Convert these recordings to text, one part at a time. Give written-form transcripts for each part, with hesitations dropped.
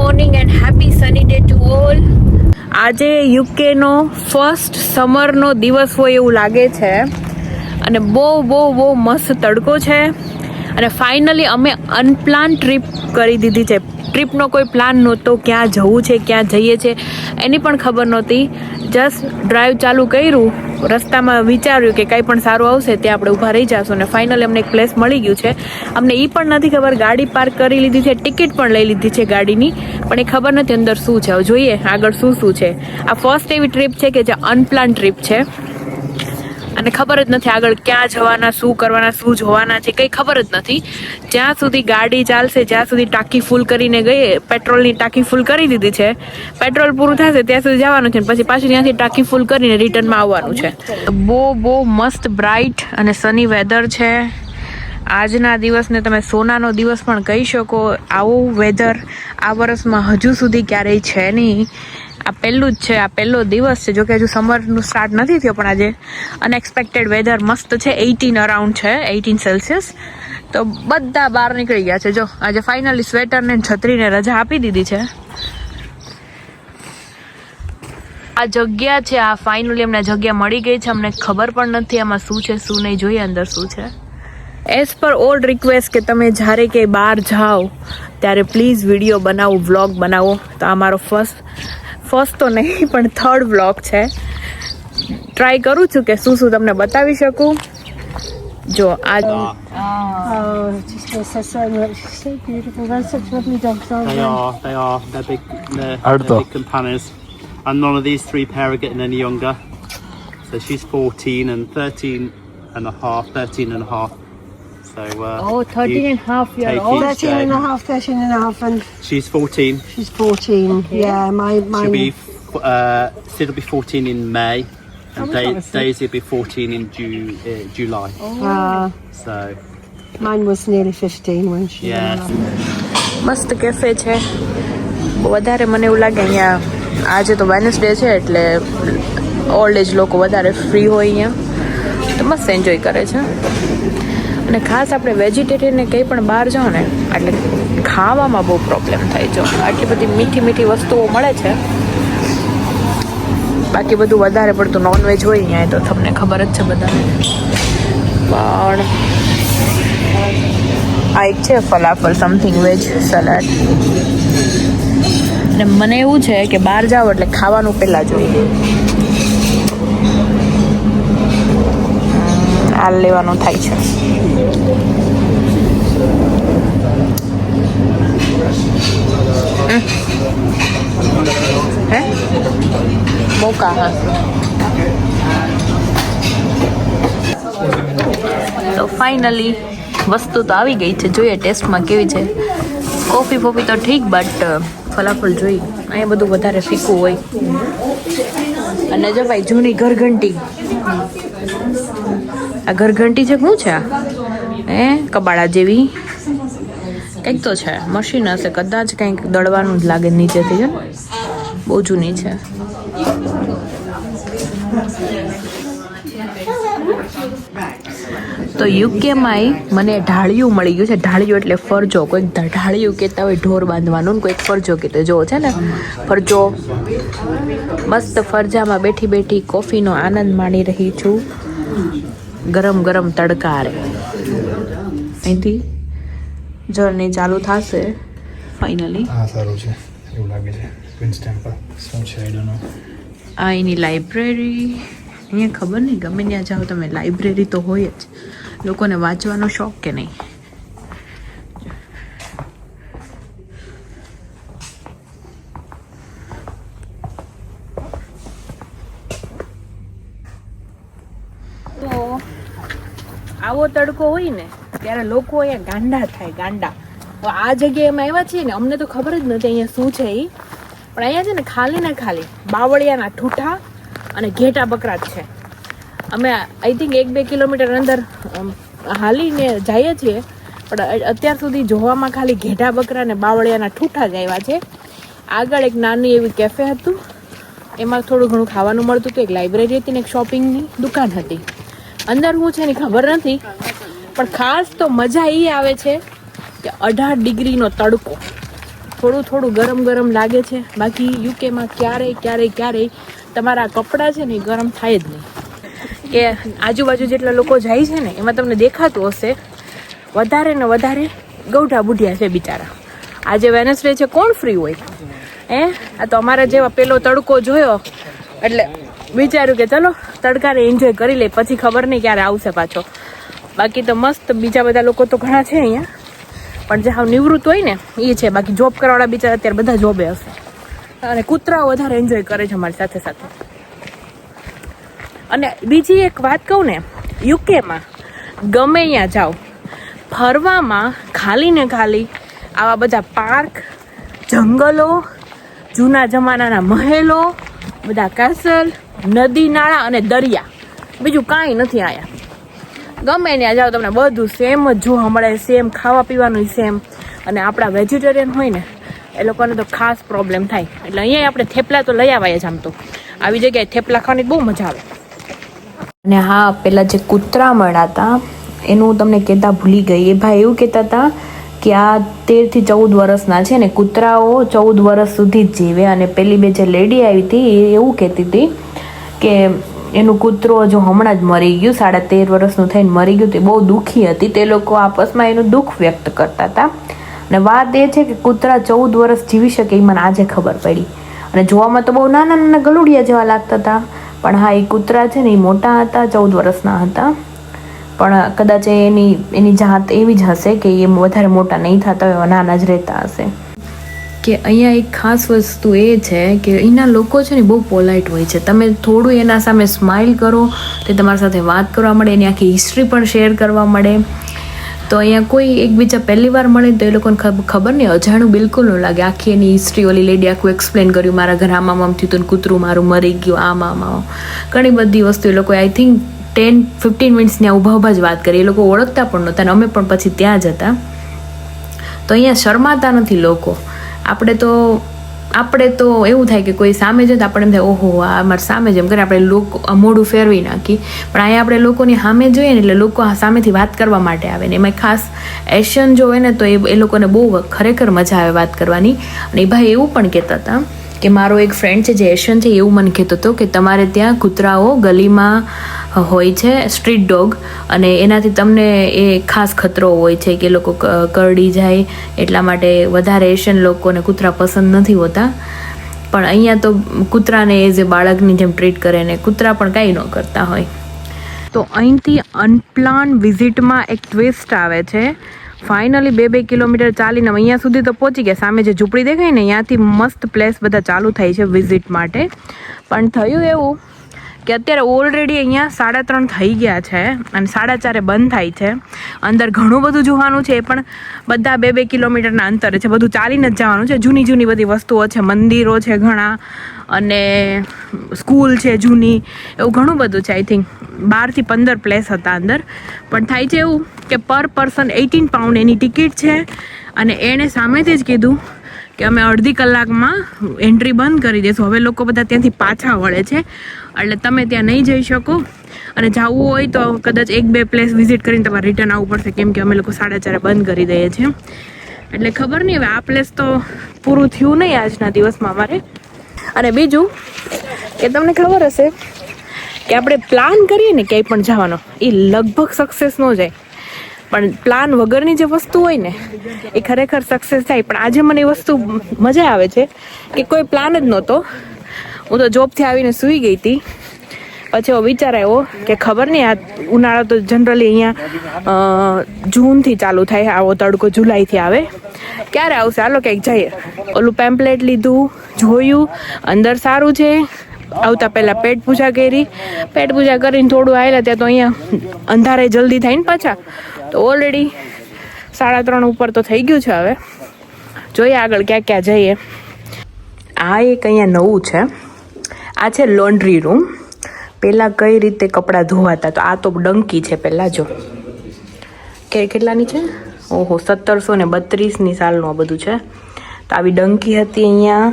Morning and happy Sunny day to all. આજે યુકેનો first સમરનો દિવસ હોય એવું લાગે છે અને બહુ મસ્ત તડકો છે અને ફાઇનલી અમે અનપ્લાન ટ્રીપ કરી દીધી છે. ટ્રીપનો કોઈ પ્લાન નહોતો, ક્યાં જવું છે, ક્યાં જઈએ છે એની પણ ખબર નહોતી. જસ્ટ ડ્રાઈવ ચાલુ કર્યું, રસ્તામાં વિચાર્યું કે કંઈ પણ સારું આવશે ત્યાં આપણે ઊભા રહી જશું અને ફાઇનલી અમને એક પ્લેસ મળી ગયું છે. અમને એ પણ નથી ખબર, ગાડી પાર્ક કરી લીધી છે, ટિકિટ પણ લઈ લીધી છે ગાડીની, પણ એ ખબર નથી અંદર શું છે. હવે જોઈએ આગળ શું છે. આ ફર્સ્ટ એવી ટ્રીપ છે કે જે અનપ્લાન ટ્રીપ છે અને ખબર જ નથી આગળ ક્યાં જવાના, શું કરવાના, શું જોવાના છે, કંઈ ખબર જ નથી. જ્યાં સુધી ગાડી ચાલશે, જ્યાં સુધી ટાંકી ફૂલ કરીને ગઈએ, પેટ્રોલની ટાંકી ફૂલ કરી દીધી છે, પેટ્રોલ પૂરું થશે ત્યાં સુધી જવાનું છે, પછી પાછું ત્યાંથી ટાંકી ફૂલ કરીને રિટર્નમાં આવવાનું છે. બહુ મસ્ત બ્રાઇટ અને સની વેધર છે. આજના દિવસને તમે સોનાનો દિવસ પણ કહી શકો. આવું વેધર આ વર્ષમાં હજુ સુધી ક્યારેય છે નહીં. આ પહેલું જ છે, આ પહેલો દિવસ છે. જોકે હજુ સમરનું સ્ટાર્ટ નથી થયો, પણ આજે અનએક્સપેક્ટેડ વેધર મસ્ત છે. 18 અરાઉન્ડ છે, 18 સેલ્સિયસ. તો બધા બહાર નીકળી ગયા છે. જો આજે ફાઇનલી સ્વેટરને છત્રીને રજા આપી દીધી છે. આ જગ્યા છે, આ ફાઇનલી અમને જગ્યા મળી ગઈ છે. અમને ખબર પણ નથી આમાં શું છે શું નહીં, જોઈએ અંદર શું છે. એઝ પર ઓલ્ડ રિક્વેસ્ટ કે તમે જ્યારે કે બહાર જાઓ ત્યારે પ્લીઝ વિડીયો બનાવો, વ્લોગ બનાવો. તો આ મારો ફર્સ્ટ તો નહીં પણ થર્ડ વ્લોગ છે. ટ્રાય કરું છું કે શું તમને બતાવી શકું. જો આ so beautiful. They're such lovely dogs, aren't They they? are. They're big. They're big companions. And none of these three pair are getting any younger. So she's 14 and 13 and a half. 13 and a half. So 13 and a half year take old. each 13 and day. a half, 13 and a half, and She's 14. she's 14. Okay. Yeah, She'll mine. be Sid will be 14 in May, and Daisy will be 14 in July. So Mine was nearly 15 when she. yeah. મસ્ત cafe છે. વધારે મને એવું લાગે અહીંયા આજે તો Wednesday છે એટલે ઓલ્ડ એજ લોકો વધારે ફ્રી હોય અહીંયા, તો મસ્ત એન્જોય કરે છે. અને ખાસ આપણે વેજીટેરિયનને કંઈ પણ બહાર જાઓ ને એટલે ખાવામાં બહુ પ્રોબ્લેમ થાય. જો આટલી બધી મીઠી વસ્તુઓ મળે છે, બાકી બધું વધારે પડતું નોનવેજ હોય અહીંયા, તો તમને ખબર જ છે બધાને. પણ આ એક છે ફલાફલ સમથિંગ વેજ સલાડ. અને મને એવું છે કે બહાર જાઓ એટલે ખાવાનું પહેલાં જોઈએ. આ લેવાનું થાય છે. હે મોકા. હા, તો ફાઇનલી વસ્તુ તો આવી ગઈ છે. જોઈએ ટેસ્ટમાં કેવી છે. કોફી ફોફી તો ઠીક, બટ ફલાફલ જોઈ. અહીંયા બધું વધારે ફીકું હોય. અને જો ભાઈ જૂની ઘરઘંટી, આ ઘરઘંટી છે. શું છે આ? કબાડા જેવી કંઈક તો છે, મશીન હશે કદાચ, કંઈક દળવાનું જ લાગે નીચેથી. છે બહુ જૂની છે. તો યુકેમાંય મને ઢાળિયું મળી ગયું છે. ઢાળિયું એટલે ફરજો. કોઈક ઢાળિયું કહેતા હોય ઢોર બાંધવાનું, કોઈક ફરજો કહેતો. જો છે ને ફરજો. મસ્ત ફરજામાં બેઠી કોફીનો આનંદ માણી રહી છું. ગરમ તડકા રે. અહીંથી જર્ની ચાલુ થશે ફાઇનલી. હા, સારું છે એવું લાગે છે. ક્વીન્સ ટેમ્પલ શું છે આઈ ડોન્ટ નો. આ એની લાઇબ્રેરી. અહીંયા ખબર નહીં, ગમે ત્યાં જાઓ તમે લાઇબ્રેરી તો હોય જ. લોકોને વાંચવાનો શોખ કે નહીં. તો આવો તડકો હોય ને ત્યારે લોકો અહીંયા ગાંડા થાય, ગાંડા. તો આ જગ્યાએ અમે આવ્યા છીએ ને, અમને તો ખબર જ નથી અહીંયા શું છે એ. પણ અહીંયા છે ને ખાલી બાવળિયાના ઠૂઠા અને ઘેટા બકરા જ છે. અમે આઈ થિંક 1-2 કિલોમીટર અંદર હાલીને જઈએ છીએ, પણ અત્યાર સુધી જોવામાં ખાલી ઘેટા બકરા અને બાવળિયાના ઠૂઠા જ આવ્યા છે. આગળ એક નાની એવી કેફે હતું, એમાં થોડું ઘણું ખાવાનું મળતું હતું. એક લાઇબ્રેરી હતી ને એક શોપિંગની દુકાન હતી. અંદર શું છે ને ખબર નથી, પણ ખાસ તો મજા એ આવે છે કે 18 ડિગ્રીનો તડકો. થોડું થોડું ગરમ ગરમ લાગે છે. બાકી યુકેમાં ક્યારેય તમારા કપડાં છે ને એ ગરમ થાય જ નહીં. કે આજુબાજુ જેટલા લોકો જાય છે ને એમાં તમને દેખાતું હશે વધારે ને વધારે ગૌઢા બુઢિયા છે બિચારા. આજે વેનસડે છે, કોણ ફ્રી હોય? આ તો અમારા જેવા પેલો તડકો જોયો એટલે વિચાર્યું કે ચલો તડકાને એન્જોય કરી લે, પછી ખબર નહીં ક્યારે આવશે પાછો. બાકી તો મસ્ત બીજા બધા લોકો તો ઘણા છે અહીંયા, પણ જે હાવ નિવૃત્ત હોય ને એ છે. બાકી જોબ કરવાવાળા બિચારા અત્યારે બધા જોબે હશે. અને કૂતરાઓ વધારે એન્જોય કરે છે અમારી સાથે સાથે. અને બીજી એક વાત કહું ને, યુકેમાં ગમે ત્યાં જાઓ ફરવામાં ખાલી ને ખાલી આવા બધા પાર્ક, જંગલો, જૂના જમાનાના મહેલો, બધા કેસલ, નદી નાળા અને દરિયા, બીજું કાંઈ નથી આયા. ગમે ત્યાં જાઓ તમને બધું સેમ જ જોવા મળે, સેમ ખાવા પીવાનું સેમ. અને આપણા વેજીટેરિયન હોય ને એ લોકોને તો ખાસ પ્રોબ્લેમ થાય. એટલે અહીંયા આપણે થેપલા તો લઈ આવાય જ. આમ તો આવી જગ્યાએ થેપલા ખાવાની બહુ મજા આવે. અને હા, પેલા જે કૂતરા મળ્યા હતા એનું હું તમને કહેતા ભૂલી ગઈ. એ ભાઈ એવું કહેતા હતા કે આ 13 થી 14 વર્ષના છે ને કૂતરાઓ 14 વર્ષ સુધી જ જીવે. અને પેલી બે જે લેડી આવી હતી એ એવું કહેતી હતી કે એનું કૂતરો જો હમણાં જ મરી ગયું, 13.5 વર્ષનું થઈને મરી ગયું. તે બહુ દુઃખી હતી. તે લોકો આપસમાં એનું દુઃખ વ્યક્ત કરતા હતા. અને વાત એ છે કે કૂતરા 14 વર્ષ જીવી શકે એ મને આજે ખબર પડી. અને જોવામાં તો બહુ નાના નાના ગલુડિયા જેવા લાગતા હતા, પણ હા એ કૂતરા છે ને એ મોટા હતા, 14 વર્ષના હતા. પણ કદાચ એની જાત એવી જ હશે કે એ વધારે મોટા નહીં થતા હોય, નાના જ રહેતા હશે. કે અહીંયા એક ખાસ વસ્તુ એ છે કે અહીંના લોકો છે ને બહુ પોલાઇટ હોય છે. તમે થોડું એના સામે સ્માઇલ કરો તે તમારી સાથે વાત કરવા મળે, એની આખી હિસ્ટ્રી પણ શેર કરવા મળે. તો અહીંયા કોઈ એકબીજા પહેલી વાર મળે તો એ લોકોને ખબર નહીં, અજાણું બિલકુલ ન લાગે. આખી એની હિસ્ટ્રી ઓલી લેડી આખું એક્સપ્લેન કર્યું, મારા ઘર આમ થયું હતું, કૂતરું મારું મરી ગયું, આમ ઘણી બધી વસ્તુ એ લોકો આઈ થિંક 10-15 મિનિટ્સની ઊભા જ વાત કરી. એ લોકો ઓળખતા પણ નહોતા, અમે પણ પછી ત્યાં જ હતા. તો અહીંયા શરમાતા નથી લોકો. આપણે તો એવું થાય કે કોઈ સામે જાય તો આપણે એમ થાય ઓહો આ અમારે સામે જેમ કરે આપણે લોકો મોઢું ફેરવી નાખી. પણ અહીંયા આપણે લોકોની સામે જોઈએ ને એટલે લોકો સામેથી વાત કરવા માટે આવે ને. એમાં ખાસ એશિયન જો હોય ને તો એ લોકોને બહુ ખરેખર મજા આવે વાત કરવાની. અને એ ભાઈ એવું પણ કહેતા હતા કે મારો એક ફ્રેન્ડ છે જે એશિયન છે એવું મને કહેતો હતો કે તમારે ત્યાં કૂતરાઓ ગલીમાં હોય છે, સ્ટ્રીટ ડોગ, અને એનાથી તમને એ ખાસ ખતરો હોય છે કે લોકો કરડી જાય. એટલા માટે વધારે એશિયન લોકોને કૂતરા પસંદ નથી હોતા. પણ અહીંયા તો કૂતરાને એઝ એ બાળકની જેમ ટ્રીટ કરે ને કૂતરા પણ કાંઈ ન કરતા હોય. તો અહીંથી અનપ્લાન વિઝિટમાં એક ટ્વિસ્ટ આવે છે. ફાઇનલી 2 કિલોમીટર ચાલીને અહીંયા સુધી તો પહોંચી ગયા. સામે જે ઝૂંપડી દેખાય ને ત્યાંથી મસ્ત પ્લેસ બધા ચાલુ થાય છે વિઝિટ માટે. પણ થયું એવું કે અત્યારે ઓલરેડી અહીંયા 3:30 થઈ ગયા છે અને 4:30 બંધ થાય છે. અંદર ઘણું બધું જોવાનું છે, એ પણ બધા 2 કિલોમીટરના અંતરે છે. બધું ચાલીને જ જવાનું છે. જૂની બધી વસ્તુઓ છે, મંદિરો છે ઘણા, અને સ્કૂલ છે જૂની, એવું ઘણું બધું છે. આઈ થિંક 12 થી 15 પ્લેસ હતા અંદર. પણ થાય છે એવું કે પર પર્સન 18 પાઉન્ડ એની ટિકિટ છે. અને એણે સામેથી જ કીધું કે અમે અડધી કલાકમાં એન્ટ્રી બંધ કરી દઈશું. હવે લોકો બધા ત્યાંથી પાછા વળે છે એટલે તમે ત્યાં નહીં જઈ શકો. અને જવું હોય તો કદાચ 1-2 પ્લેસ વિઝિટ કરીને તમારે રિટર્ન આવવું પડશે, કેમ કે અમે લોકો 4:30 બંધ કરી દઈએ છીએ. એટલે ખબર નહીં હવે આ પ્લેસ તો પૂરું થયું નહીં આજના દિવસમાં અમારે. અને બીજું કે તમને ખબર હશે કે આપણે પ્લાન કરીએ ને ક્યાંય પણ જવાનો એ લગભગ સક્સેસ ન જાય, પણ પ્લાન વગરની જે વસ્તુ હોય ને એ ખરેખર સક્સેસ થાય. પણ આજે મને એ વસ્તુ મજા આવે છે કે કોઈ પ્લાન જ નહોતો. હું તો જોબથી આવીને સૂઈ ગઈ હતી. પછી એવો વિચાર આવ્યો કે ખબર નહીં, આ ઉનાળો તો જનરલી અહીંયા જૂનથી ચાલુ થાય, આવો તડકો જુલાઈથી આવે, ક્યારે આવશે, હાલો ક્યાંક જઈએ. ઓલું પેમ્પલેટ લીધું, જોયું, અંદર સારું છે. આવતા પહેલાં પેટ પૂજા કરી. પેટ પૂજા કરીને થોડું આવેલા ત્યાં તો અહીંયા અંધારે જલ્દી થાય ને પાછા, તો ઓલરેડી 3:30 ઉપર તો થઈ ગયું છે. હવે જોઈએ આગળ ક્યાં ક્યાં જઈએ. આ એક અહીંયા નવું છે. આ છે લોન્ડ્રી રૂમ. પહેલાં કઈ રીતે કપડાં ધોવાતા, તો આ તો ડંકી છે. પહેલાં જો કેટલાની છે, ઓહો 1732ની સાલનું આ બધું છે. તો આવી ડંકી હતી અહીંયા.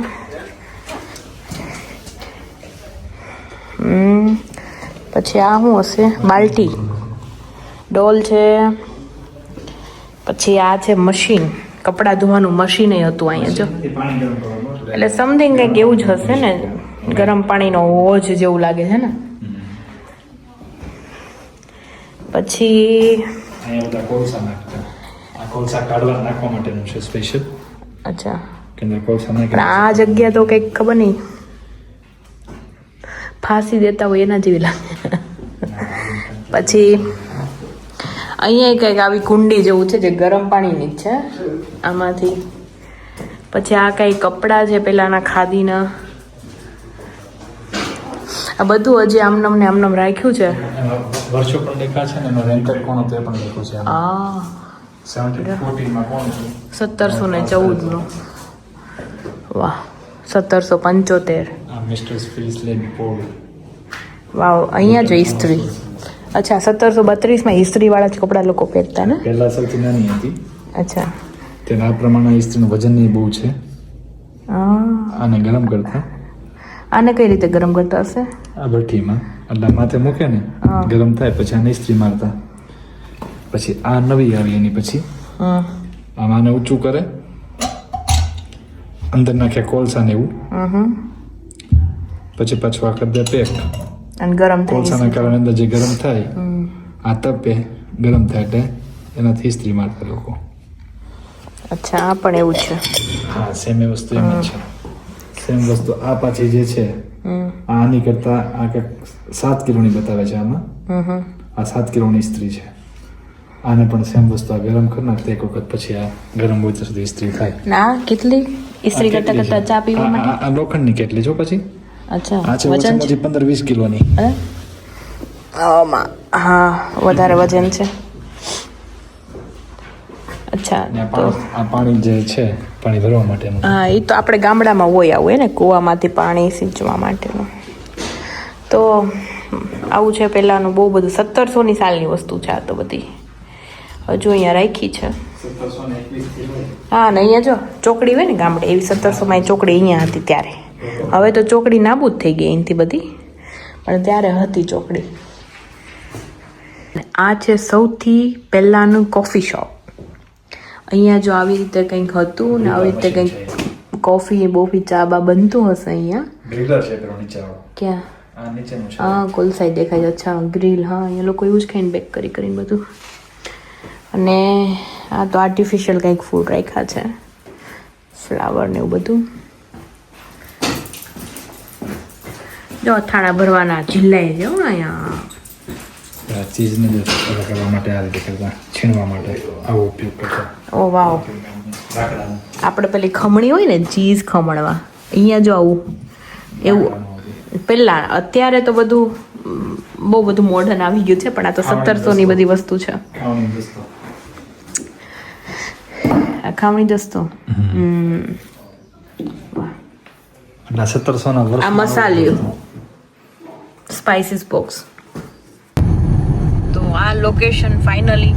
પછી આ શું હશે, બાલ્ટી, ડોલ છે. પછી આ છે મશીન, કપડાં ધોવાનું મશીન હતું અહીંયા જો. એ પાણી ગરમ કરવાનું એટલે સમથિંગ કંઈક એવું જ હશે ને, ગરમ પાણીનો હોજ જેવું લાગે છે ને. પછી અહીંયા બધા કોલસા નાખતા. આ કોલસા કાઢવા નાખવા માટેનું છે સ્પેશિયલ. અચ્છા, કે અંદર કોલસા નાખી. પણ આ જગ્યા તો કંઈક ખબર નહીં ફાંસી દેતા હોય એના જેવી લાગે. પછી અહીંયા કંઈક આવી કુંડી જેવું છે જે ગરમ પાણીની જ છે આમાંથી. પછી આ કંઈ કપડાં છે પેલાના ખાદીના. આ બધું હજી આમનમ ને આમનમ રાખ્યું છે. વર્ષો પણ દેખા છે ને એનો રેન્ટેડ કોણ હતો એ પણ લખ્યું છે. આ 1714 માં કોણ હતું? 1714 નું. વાહ, 1775. આ મિસ્ટર ફિલિસ્લેન પોલ. વાવ, અહીંયા જો ઇસ્ત્રી. અચ્છા, 1732 માં ઇસ્ત્રી વાળા જ કપડા લોકો પહેરતા ને. પહેલા સૌથી નાની હતી. અચ્છા, તેના આ પ્રમાણે ઇસ્ત્રીનું વજન નહીં બહુ છે. હા. આને ગરમ કરતા. આને કઈ રીતે ગરમ કરતા હશે? આ ભઠ્ઠીમાં એટલે માથે મૂકે ને, હા. ગરમ થાય પછી આને ઇસ્ત્રી મારતા. પછી આ નવી આવી એની પછી આમ આને ઊંચું કરે, અંદર નાખે કોલસા ને એવું, પછી પાછું આ કરી દે પેક. અને ગરમ થાય. કોલસાના કારણે અંદર જે ગરમ થાય આ તપે, ગરમ થાય એટલે એનાથી ઇસ્ત્રી મારતા લોકો. અચ્છા, આ પણ એવું છે. હા, સેમ એ વસ્તુ એમ જ છે. સેમ વસ્તુ આ પાછી જે છે આની કરતા આ કંઈક 7 કિલોની બતાવે છે આમાં. આ 7 કિલોની ઇસ્ત્રી છે. આને પણ સેમ વસ્તુ આ ગરમ કરી નાખતા એક વખત, પછી આ ગરમ હોય ત્યાં સુધી ઇસ્ત્રી થાય. ના, કેટલી ઇસ્ત્રી કરતા કરતા ચા પીવા માટે? આ લોખંડની કેટલી છો પછી. અચ્છા, આ છે વજન ઓછામાં ઓછી 15-20 કિલોની. આમાં હા વધારે વજન છે. અચ્છા, ને તો આ પાણી જે છે પાણી ભરવા માટેનું. હા, એ તો આપણે ગામડામાં હોય આવું ને, કૂવામાંથી પાણી સિંચવા માટેનું. તો આવું છે પહેલાંનું બહુ બધું. 1700ની સાલની વસ્તુ છે આ તો બધી. હજુ અહીંયા રાખી છે. 1721 હા, ને અહીંયા જો ચોકડી હોય ને ગામડે, એવી 1700માં ચોકડી અહીંયા હતી ત્યારે. હવે તો ચોકડી નાબૂદ થઈ ગઈ અહીંથી બધી, પણ ત્યારે હતી ચોકડી. આ છે સૌથી પહેલાંનું કોફી શોપ. અહીંયા જો આવી રીતે કંઈક હતું ને આવી રીતે કંઈક કોફી બોફી ચા બા બનતું હશે અહીંયા. ગ્રીલર છે પેલો નીચેવાળો. ક્યાં? આ નીચેનું છે. હા, કોલસાઈ દેખાય છે. અચ્છા, ગ્રીલ. હા, અહીંયા લોકો એવું જ ખાઈને બેક કરીને બધું. અને આ તો આર્ટિફિશિયલ કંઈક ફૂડ રાખ્યા છે, ફ્લાવર ને એવું બધું. જો અથાણા ભરવાના જિલ્લાએ છે અહીંયા. ચીઝને જે અલગ કરવા માટે આ રીતે કરતા, છીણવા માટે આવો ઉપયોગ કરતા. ઓ વાવ, આપણે પેલી ખમણી હોય ને ચીઝ ખમણવા, અહીંયા જો આવું એવું પહેલા. અત્યારે તો બધું બહુ બધું મોડર્ન આવી ગયું છે, પણ આ તો 1700ની બધી વસ્તુ છે. આ ખાવણી દસ્તો. 1700ના વર્ષ. આ મસાલિયો સ્પાઇસીસ બોક્સ. તો આ લોકેશન ફાઇનલી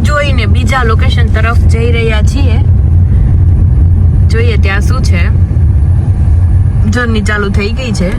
જોઈને બીજા લોકેશન તરફ જઈ રહ્યા છીએ. જોઈએ ત્યાં શું છે. જર્ની ચાલુ થઈ ગઈ છે.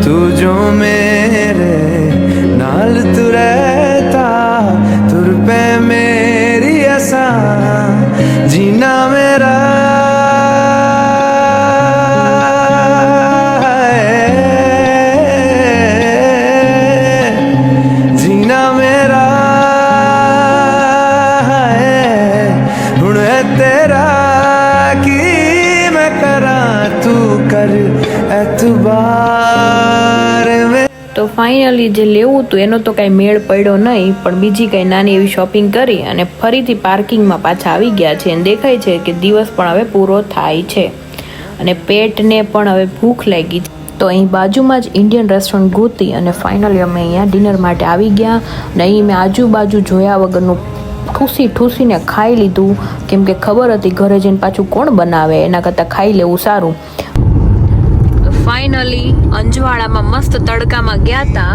तू जो मेरे नाल तू रहता तुर पे मेरी ऐसा जीना मेरा जीना मेरा है हुण है तेरा की मैं करा तू कर एतबार में તો ફાઇનલી જે લેવું હતું એનો તો કાંઈ મેળ પડ્યો નહીં, પણ બીજી કંઈ નાની એવી શોપિંગ કરી અને ફરીથી પાર્કિંગમાં પાછા આવી ગયા છે અને દેખાય છે કે દિવસ પણ હવે પૂરો થાય છે અને પેટને પણ હવે ભૂખ લાગી છે. તો અહીં બાજુમાં જ ઇન્ડિયન રેસ્ટોરન્ટ ગોતી અને ફાઇનલી અમે અહીંયા ડિનર માટે આવી ગયા અને અહીં મેં આજુબાજુ જોયા વગરનું ઠૂસીને ખાઈ લીધું, કેમ કે ખબર હતી ઘરે જઈને પાછું કોણ બનાવે, એના કરતાં ખાઈ લેવું સારું. ફાઇનલી અંજવાળામાં મસ્ત તડકામાં ગયા હતા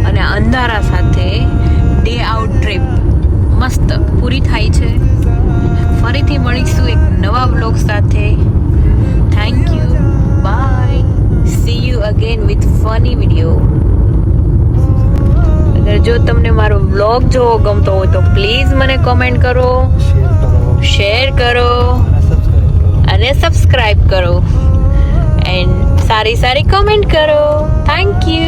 અને અંધારા સાથે ડે આઉટ ટ્રીપ મસ્ત પૂરી થાય છે. ફરીથી મળીશું એક નવા બ્લોગ સાથે. Thank you, bye, see you again with funny video. અગર જો તમને મારો બ્લોગ જોવો ગમતો હોય તો પ્લીઝ મને કોમેન્ટ કરો, શેર કરો અને સબસ્ક્રાઈબ કરો એન્ડ સારી કમેન્ટ કરો. Thank you.